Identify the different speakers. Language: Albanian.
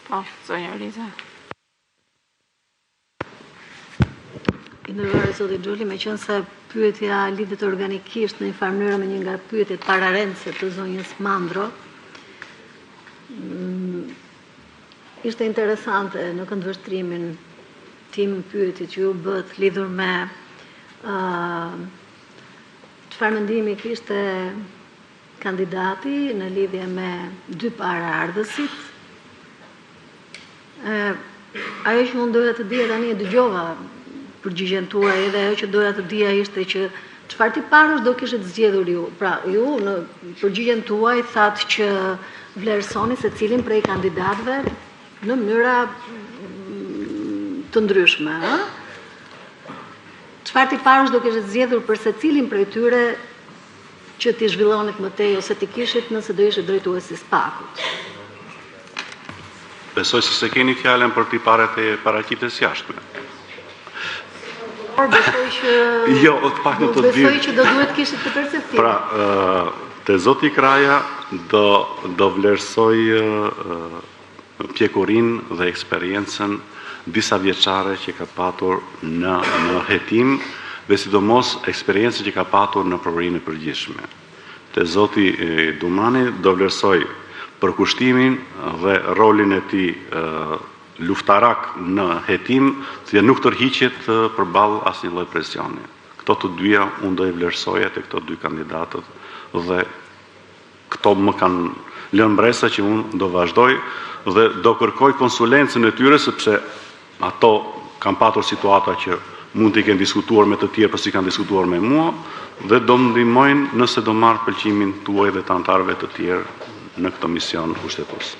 Speaker 1: Po, zonja Eliza.
Speaker 2: I ndërruar zoti Xhuli, meqense pyetja lidhet organikisht në një farë mënyrë me një nga pyetjet pararendse të zonjës Mandro, ishte interesante në këndvështrimin tim pyetjet që ju bët lidhur me çfarë mendimi kishte kandidati në lidhje me dy paraardhësit. Ajo që unë doja të dija tani e dëgjova përgjigjen tuaj, edhe ajo që doja të dija ishte që çfarë tiparësh do kishit zgjedhur ju. Pra, ju në përgjigjen tuaj thatë që vlerësoni secilin prej kandidatëve në mënyra të ndryshme, Çfarë tiparësh do kishit zgjedhur për secilin prej tyre që ti zhvillonit më tej ose ti kishit nëse do ishit drejtuesi SPAK-ut?
Speaker 3: Besoj se keni fjalën për tiparet e paraqitjes jashtme.
Speaker 2: Besoj që
Speaker 3: jo, të paktën të dy.
Speaker 2: Besoj që do duhet kishit të perceptiv.
Speaker 3: Pra, te zoti Kraja do vlerësoj pjekurin dhe eksperiencën disa vjeçare që ka patur në hetim dhe sidomos eksperiencën që ka patur në provërinë e përgjithshme. Te zoti Dumani do vlerësoj përkushtimin dhe rolin e tij luftarak në hetim, që nuk tërhiqet përballë asnjë lloj presioni. Këto të dyja unë do i vlerësoja te këto dy kandidatët dhe këto më kanë lënë mbresa që unë do vazhdoj dhe do kërkoj konsulencën e tyre sepse ato kanë patur situata që mund t'i kenë diskutuar me të tjerë, por si kanë diskutuar me mua dhe do më ndihmojnë nëse do marr pëlqimin tuaj dhe të anëtarëve të tjerë në këtë mision kushtetues.